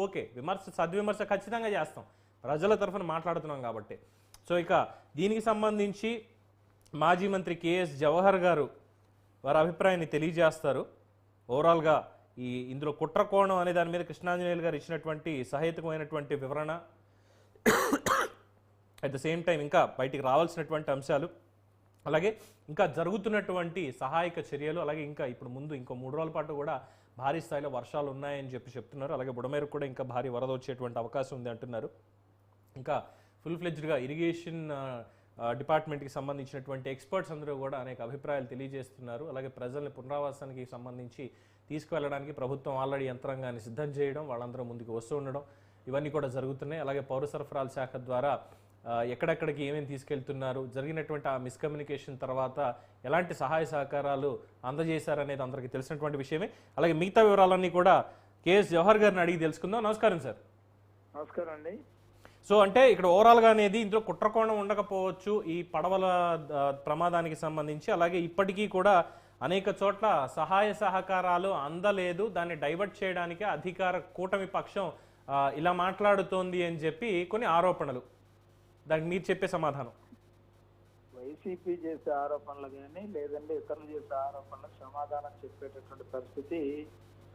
Okay, సద్విమర్శ ఖచ్చితంగా చేస్తాం, ప్రజల తరఫున మాట్లాడుతున్నాం కాబట్టి. సో ఇక దీనికి సంబంధించి మాజీ మంత్రి కేఎస్ జవహర్ గారు వారి అభిప్రాయాన్ని తెలియజేస్తారు. ఓవరాల్గా ఇందులో కుట్ర కోణం అనే దాని మీద కృష్ణాంజనేయులు గారు ఇచ్చినటువంటి సహేతుకమైనటువంటి వివరణ, అట్ ద సేమ్ టైం ఇంకా బయటికి రావాల్సినటువంటి అంశాలు, అలాగే ఇంకా జరుగుతున్నటువంటి సహాయక చర్యలు, అలాగే ఇంకా ఇప్పుడు ముందు ఇంకో 3 రోజుల పాటు కూడా భారీ స్థాయిలో వర్షాలు ఉన్నాయని చెప్తున్నారు. అలాగే బుడమేరకు కూడా ఇంకా భారీ వరద వచ్చేటువంటి అవకాశం ఉంది అంటున్నారు. ఇంకా ఫుల్ ఫ్లెడ్జ్డ్గా ఇరిగేషన్ డిపార్ట్మెంట్కి సంబంధించినటువంటి ఎక్స్పర్ట్స్ అందరూ కూడా అనేక అభిప్రాయాలు తెలియజేస్తున్నారు. అలాగే ప్రజల్ని పునరావాసానికి సంబంధించి తీసుకువెళ్ళడానికి ప్రభుత్వం ఆల్రెడీ యంత్రాంగాన్ని సిద్ధం చేయడం, వాళ్ళందరూ ముందుకు వస్తూ ఉండడం, ఇవన్నీ కూడా జరుగుతున్నాయి. అలాగే పౌర సరఫరాల శాఖ ద్వారా ఎక్కడెక్కడికి ఏమేమి తీసుకెళ్తున్నారు, జరిగినటువంటి ఆ మిస్కమ్యూనికేషన్ తర్వాత ఎలాంటి సహాయ సహకారాలు అందజేశారనేది అందరికీ తెలిసినటువంటి విషయమే. అలాగే మిగతా వివరాలన్నీ కూడా కేఎస్ జవహర్ గారిని అడిగి తెలుసుకుందాం. నమస్కారం సార్. నమస్కారం అండి. సో అంటే ఇక్కడ ఓవరాల్గా అనేది ఇందులో కుట్రకోణం ఉండకపోవచ్చు ఈ పడవల ప్రమాదానికి సంబంధించి. అలాగే ఇప్పటికీ కూడా అనేక చోట్ల సహాయ సహకారాలు అందలేదు, దాన్ని డైవర్ట్ చేయడానికి అధికార కూటమి పక్షం ఇలా మాట్లాడుతోంది అని చెప్పి కొన్ని ఆరోపణలు, దానికి మీరు చెప్పే సమాధానం? వైసీపీ చేసే ఆరోపణలు కానీ లేదంటే ఇతరులు చేసే ఆరోపణలకు సమాధానం చెప్పేటటువంటి పరిస్థితి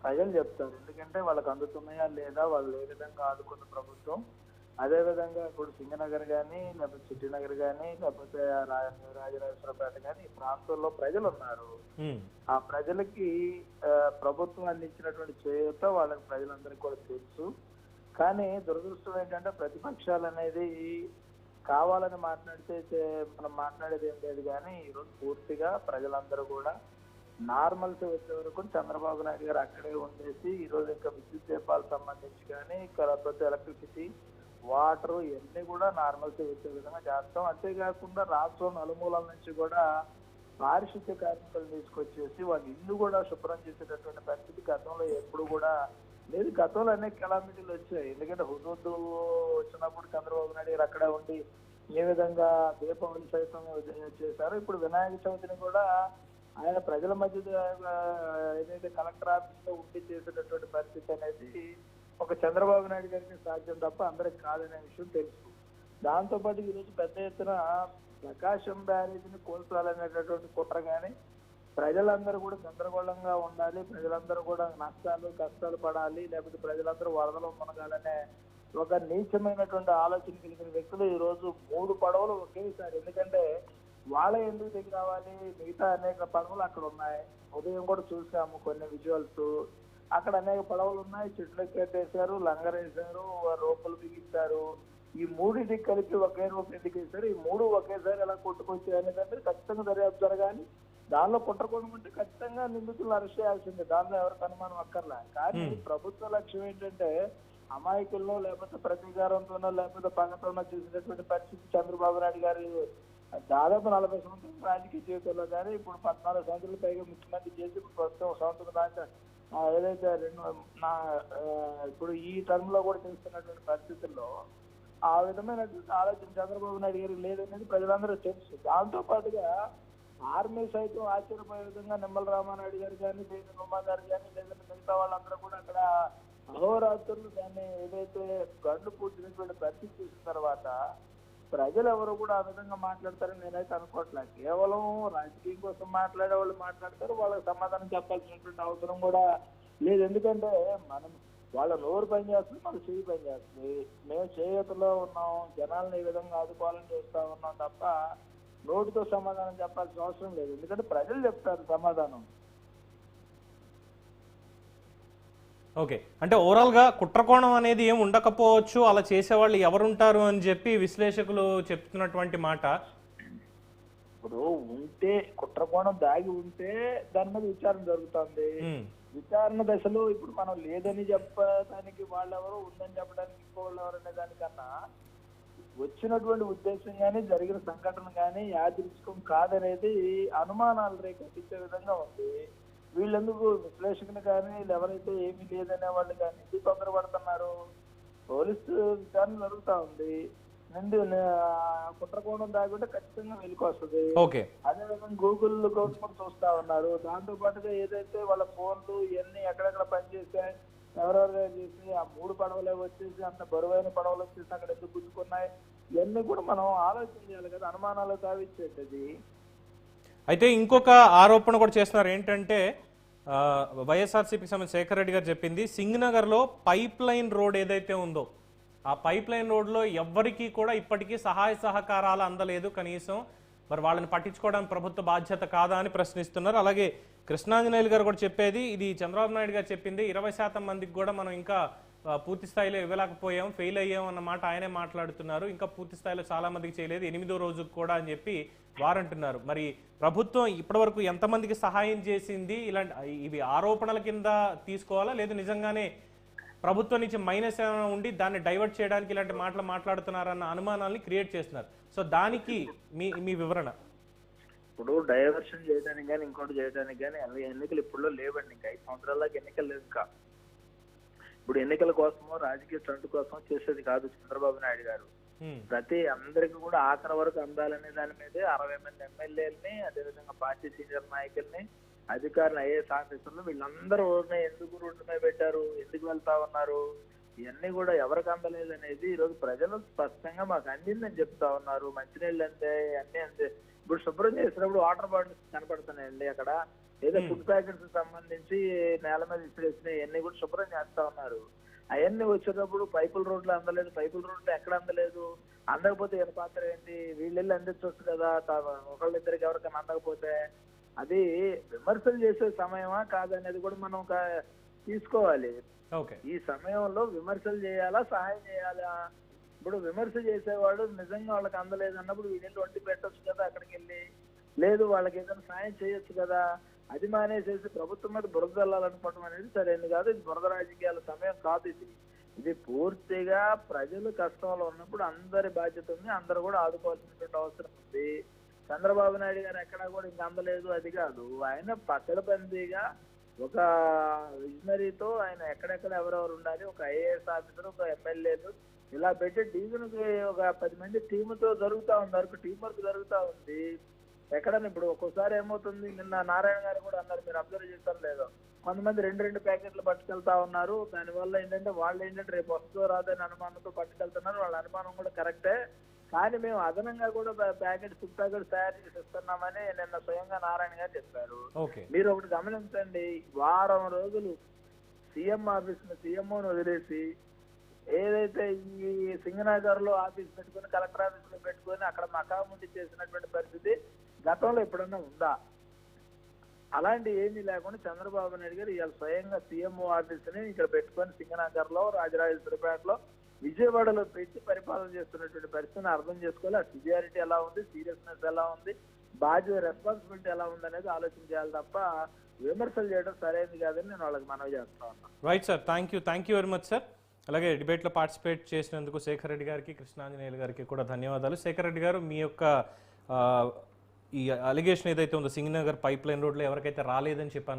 ప్రజలు చెప్తారు. ఎందుకంటే వాళ్ళకి అందుతున్నాయా లేదా, వాళ్ళు ఏ విధంగా ఆదుకున్న ప్రభుత్వం. అదేవిధంగా ఇప్పుడు సింగనగర్ కానీ లేకపోతే చిట్టినగర్ కానీ లేకపోతే రాజరాజేశ్వరపేట కానీ ఈ ప్రాంతంలో ప్రజలు ఉన్నారు. ఆ ప్రజలకి ప్రభుత్వం అందించినటువంటి చేయూత వాళ్ళకి ప్రజలందరికీ కూడా తెలుసు. కానీ దురదృష్టం ఏంటంటే ప్రతిపక్షాలు అనేది కావాలని మాట్లాడితే మనం మాట్లాడేది ఏం లేదు. కానీ ఈరోజు పూర్తిగా ప్రజలందరూ కూడా నార్మల్స్ వచ్చే వరకు చంద్రబాబు నాయుడు గారు అక్కడే ఉండేసి ఈరోజు ఇంకా విద్యుత్ దీపాలకు సంబంధించి కానీ లేకపోతే ఎలక్ట్రిసిటీ, వాటర్ ఇవన్నీ కూడా నార్మల్స్ వచ్చే విధంగా చేస్తాం. అంతేకాకుండా రాష్ట్రం నలుమూలల నుంచి కూడా పారిశుద్ధ్య కార్మికులు తీసుకొచ్చేసి వాళ్ళ ఇల్లు కూడా శుభ్రం చేసేటటువంటి పరిస్థితి గతంలో ఎప్పుడు కూడా లేదు. గతంలో అనేక కెలామిటీలు వచ్చాయి. ఎందుకంటే హుదూద్ వచ్చినప్పుడు చంద్రబాబు నాయుడు గారు అక్కడే ఉండి ఏ విధంగా దీపావళి సైతం చేశారు. ఇప్పుడు వినాయక చవితిని కూడా ఆయన ప్రజల మధ్య ఏదైతే కలెక్టర్ ఆఫీస్ లో ఉండి చేసేటటువంటి పరిస్థితి అనేది ఒక చంద్రబాబు నాయుడు గారికి సాధ్యం తప్ప అందరికి కాదనే విషయం తెలుసు. దాంతోపాటు ఈరోజు పెద్ద ఎత్తున ప్రకాశం బ్యారేజీని కోల్చాలనేటటువంటి కుట్ర కానీ, ప్రజలందరూ కూడా గందరగోళంగా ఉండాలి, ప్రజలందరూ కూడా నష్టాలు కష్టాలు పడాలి, లేకపోతే ప్రజలందరూ వరదలో మునగాలనే ఒక నీచమైనటువంటి ఆలోచన కలిగిన వ్యక్తులు ఈ రోజు 3 పడవలు ఒకేసారి, ఎందుకంటే వాళ్ళ ఎందుకు దిగి రావాలి, మిగతా అనేక పడవలు అక్కడ ఉన్నాయి. ఉదయం కూడా చూసాము కొన్ని విజువల్స్. అక్కడ అనేక పడవలు ఉన్నాయి, చెట్లు కట్టేశారు, లంగరేశారు, రోపులు బిగించారు. ఈ 3టికి కలిపి ఒకే రూపు ఎందుకు వేశారు, ఈ 3 ఒకేసారి ఎలా కొట్టుకొచ్చాయి అనేది ఖచ్చితంగా దర్యాప్తు జరగాలి. దానిలో కుట్రకోణం ఉంటే ఖచ్చితంగా నిందితులను అరెస్ట్ చేయాల్సిందే, దానిలో ఎవరికి అనుమానం అక్కర్లే. కానీ ప్రభుత్వ లక్ష్యం ఏంటంటే అమాయకుల్లో లేకపోతే ప్రతీకారంతోనో లేకపోతే పగతోనో చేసినటువంటి పరిస్థితి చంద్రబాబు నాయుడు గారి దాదాపు 40 సంవత్సరాల రాజకీయ జీవితంలో కానీ ఇప్పుడు 14 సంవత్సరాల పైగా ముఖ్యమంత్రి చేసి ఇప్పుడు ప్రస్తుతం సంవత్సరం దాకా ఏదైతే ఇప్పుడు ఈ టర్మ్ లో కూడా చేస్తున్నటువంటి పరిస్థితుల్లో ఆ విధమైనటువంటి ఆలోచన చంద్రబాబు నాయుడు గారికి లేదనేది ప్రజలందరూ తెలుసు. దాంతో పాటుగా ఆర్మీ సైతం ఆశ్చర్యపోయే విధంగా నిమ్మల రామానాయుడు గారు కానీ దేవి ఉమా గారు కానీ లేదంటే మిగతా వాళ్ళందరూ కూడా అక్కడ అహోరాత్రులు దాన్ని ఏదైతే గండు పూర్తినటువంటి పరిస్థితి చూసిన తర్వాత ప్రజలు ఎవరు కూడా ఆ విధంగా మాట్లాడతారని నేనైతే అనుకోవట్లేదు. కేవలం రాజకీయం కోసం మాట్లాడే వాళ్ళు మాట్లాడతారు, వాళ్ళకి సమాధానం చెప్పాల్సినటువంటి అవసరం కూడా లేదు. ఎందుకంటే మనం వాళ్ళ నోరు పని చేస్తుంది, మన చెయ్యి పని చేస్తుంది. మేము చేయూతలో ఉన్నాం, జనాలను ఈ విధంగా ఆదుకోవాలని చూస్తా ఉన్నాం తప్ప నోటితో సమాధానం చెప్పాల్సిన అవసరం లేదు. ఎందుకంటే ప్రజలు చెప్తారు సమాధానం. ఓకే, అంటే ఓవరాల్గా కుట్రకోణం అనేది ఏం ఉండకపోవచ్చు, అలా చేసేవాళ్ళు ఎవరుంటారు అని చెప్పి విశ్లేషకులు చెప్తున్నటువంటి మాట. ఇప్పుడు ఉంటే కుట్రకోణం దాగి ఉంటే దాని మీద విచారణ జరుగుతుంది. విచారణ దశలో ఇప్పుడు మనం లేదని చెప్పడానికి వాళ్ళెవరు, ఉందని చెప్పడానికి ఇంకోళ్ళు ఎవరు అనే దానికన్నా వచ్చినటువంటి ఉద్దేశం కానీ జరిగిన సంఘటన కానీ యాదృచ్ఛికం కాదనేది అనుమానాలు రేకెత్తించే విధంగా ఉంది. వీళ్ళెందుకు విశ్లేషకులు కానీ ఎవరైతే ఏమీ లేదనే వాళ్ళు కానీ ఎందుకు తొందరపడుతున్నారు? పోలీసు విచారణ జరుగుతా ఉంది. కుట్రకోణం దాగుంటే ఖచ్చితంగా వెలికొస్తుంది. అదేవిధంగా గూగుల్ కూడా చూస్తా ఉన్నారు. దాంతో పాటుగా ఏదైతే వాళ్ళ ఫోన్లు ఇవన్నీ ఎక్కడెక్కడ పనిచేసాయి, ఎవరెవరు చేసి ఆ 3 పడవలే వచ్చేసి అంత బరువైన పడవలు వచ్చేసి అక్కడ ఎందుకు గుంజుకున్నాయి, ఇవన్నీ కూడా మనం ఆలోచన చేయాలి కదా, అనుమానాలు తావిచ్చేది. అయితే ఇంకొక ఆరోపణ కూడా చేస్తున్నారు ఏంటంటే వైఎస్ఆర్సీపీకి సంబంధించి శేఖర్ రెడ్డి గారు చెప్పింది, సింగనగర్లో పైప్ లైన్ రోడ్ ఏదైతే ఉందో ఆ పైప్ లైన్ రోడ్లో ఎవ్వరికీ కూడా ఇప్పటికీ సహాయ సహకారాలు అందలేదు కనీసం. మరి వాళ్ళని పట్టించుకోవడానికి ప్రభుత్వ బాధ్యత కాదా అని ప్రశ్నిస్తున్నారు. అలాగే కృష్ణాంజనేయులు గారు కూడా చెప్పేది, ఇది చంద్రబాబు నాయుడు గారు చెప్పింది, 20% మందికి కూడా మనం ఇంకా పూర్తి స్థాయిలో ఇవ్వలేకపోయాం, ఫెయిల్ అయ్యాం అన్నమాట ఆయనే మాట్లాడుతున్నారు. ఇంకా పూర్తి స్థాయిలో చాలా మందికి చేయలేదు, 8వ రోజుకు కూడా అని చెప్పి వారంటున్నారు. మరి ప్రభుత్వం ఇప్పటివరకు ఎంతమందికి సహాయం చేసింది? ఇలాంటి ఇవి ఆరోపణల కింద తీసుకోవాలా, లేదు నిజంగానే ప్రభుత్వం నుంచి మైనస్ ఏమైనా ఉండి దాన్ని డైవర్ట్ చేయడానికి ఇలాంటి మాటలు మాట్లాడుతున్నారన్న అనుమానాల్ని క్రియేట్ చేస్తున్నారు. సో దానికి మీ వివరణ. ఇప్పుడు డైవర్షన్ చేయడానికి కానీ ఇంకోటి చేయడానికి కానీ ఎన్నికలు ఇప్పుడు లేవండి. ఇంకా 5 సంవత్సరాలకి ఎన్నికలు లేవు. ఇంకా ఇప్పుడు ఎన్నికల కోసమో రాజకీయ స్టంట్ కోసం చేసేది కాదు చంద్రబాబు నాయుడు గారు. ప్రతి అందరికి కూడా ఆఖరి వరకు అందాలనే దాని మీదే 60 మంది ఎమ్మెల్యేలని, అదేవిధంగా పార్టీ సీనియర్ నాయకుల్ని, అధికారులు, ఐఏఎస్ ఆఫీసర్లు వీళ్ళందరూ ఎందుకు రోడ్డు మీద పెట్టారు, ఎందుకు వెళ్తా ఉన్నారు, ఇవన్నీ కూడా ఎవరికి అందలేదు అనేది ఈరోజు ప్రజలు స్పష్టంగా మాకు అందిందని చెప్తా ఉన్నారు. మంచినీళ్ళు అంతే, అన్నీ అంతే. ఇప్పుడు శుభ్రం చేసినప్పుడు వాటర్ బాటిల్స్ కనపడుతున్నాయండి అక్కడ, ఏదో ఫుడ్ ప్యాకెట్స్ సంబంధించి నేల మీద ఇసిరేసినాయి, ఇవన్నీ కూడా శుభ్రం చేస్తా ఉన్నారు. అవన్నీ వచ్చేటప్పుడు పైపుల రోడ్లు అందలేదు, పైపుల రోడ్లు ఎక్కడ అందలేదు, అందకపోతే ఈయన పాత్ర ఏంటి, వీళ్ళెళ్ళి అందించవచ్చు కదా ఒకళ్ళిద్దరికి ఎవరికైనా అందకపోతే. అది విమర్శలు చేసే సమయమా కాదనేది కూడా మనం తీసుకోవాలి. ఈ సమయంలో విమర్శలు చేయాలా, సహాయం చేయాలా? ఇప్పుడు విమర్శ చేసేవాడు నిజంగా వాళ్ళకి అందలేదు అన్నప్పుడు వీళ్ళెళ్ళి వండి పెట్టొచ్చు కదా అక్కడికి వెళ్ళి, లేదు వాళ్ళకి ఏదైనా సాయం చేయొచ్చు కదా. అది మానేసేసి ప్రభుత్వం మీద బురద వెళ్ళాలనుకోవడం అనేది సరైనది కాదు. ఇది బురద రాజకీయాల సమయం కాదు. ఇది పూర్తిగా ప్రజలు కష్టంలో ఉన్నప్పుడు అందరి బాధ్యత ఉంది, అందరూ కూడా ఆదుకోవాల్సినటువంటి అవసరం ఉంది. చంద్రబాబు నాయుడు గారు ఎక్కడా కూడా ఇంకా అందలేదు అది కాదు. ఆయన పకడ్బందీగా ఒక విజనరీతో ఆయన ఎక్కడెక్కడ ఎవరెవరు ఉండాలి, ఒక ఐఏఎస్ ఆఫీసర్, ఒక ఎమ్మెల్యేలు ఇలా పెట్టి డివిజన్కి ఒక 10 మంది టీముతో జరుగుతూ ఉన్నారు, టీం వర్క్ జరుగుతూ ఉంది. ఎక్కడన్నా ఇప్పుడు ఒక్కోసారి ఏమవుతుంది, నిన్న నారాయణ గారు కూడా అన్నారు, మీరు అబ్జర్వ్ చేస్తారో లేదో, కొంతమంది 2 ప్యాకెట్లు పట్టుకెళ్తా ఉన్నారు. దానివల్ల ఏంటంటే వాళ్ళు ఏంటంటే రేపు వస్తుందో రాదని అనుమానంతో పట్టుకెళ్తున్నారు. వాళ్ళ అనుమానం కూడా కరెక్టే, కానీ మేము అదనంగా కూడా ఫుడ్ ప్యాకెట్స్ తయారు చేసి ఇస్తున్నామని నిన్న స్వయంగా నారాయణ గారు చెప్పారు. మీరు ఒకటి గమనించండి, వారం రోజులు సీఎం ఆఫీస్ సీఎంఓని వదిలేసి ఏదైతే ఈ సింగనగర్ లో ఆఫీస్ పెట్టుకుని, కలెక్టర్ ఆఫీస్ లో పెట్టుకుని అక్కడ మకాముండి చేసినటువంటి పరిస్థితి గతంలో ఎప్పుడన్నా ఉందా? అలాంటి ఏమీ లేకుండా చంద్రబాబు నాయుడు గారు ఇవాళ స్వయంగా సీఎంఓ ఆఫీస్ ని ఇక్కడ పెట్టుకొని సింగనగర్ లో, రాజరాజేశ్వరిపేటలో, విజయవాడలో పెట్టి పరిపాలన చేస్తున్నటువంటి పరిస్థితిని అర్థం చేసుకోవాలి. ఆ సివియారిటీ ఎలా ఉంది, సీరియస్నెస్ ఎలా ఉంది, బాధ్యత రెస్పాన్సిబిలిటీ ఎలా ఉంది అనేది ఆలోచన చేయాలి తప్ప విమర్శలు చేయడం సరైనది కాదని నేను వాళ్ళకి మనవి చేస్తా ఉన్నాను. Right sir, thank you very much sir. అలాగే డిబేట్లో పార్టిసిపేట్ చేసినందుకు శేఖర్ రెడ్డి గారికి, కృష్ణాంజనేయులు గారికి కూడా ధన్యవాదాలు. శేఖర్ రెడ్డి గారు, మీ యొక్క ఈ అలిగేషన్ ఏదైతే ఉందో సింగనగర్ పైప్ లైన్ రోడ్లో ఎవరికైతే రాలేదని చెప్పాను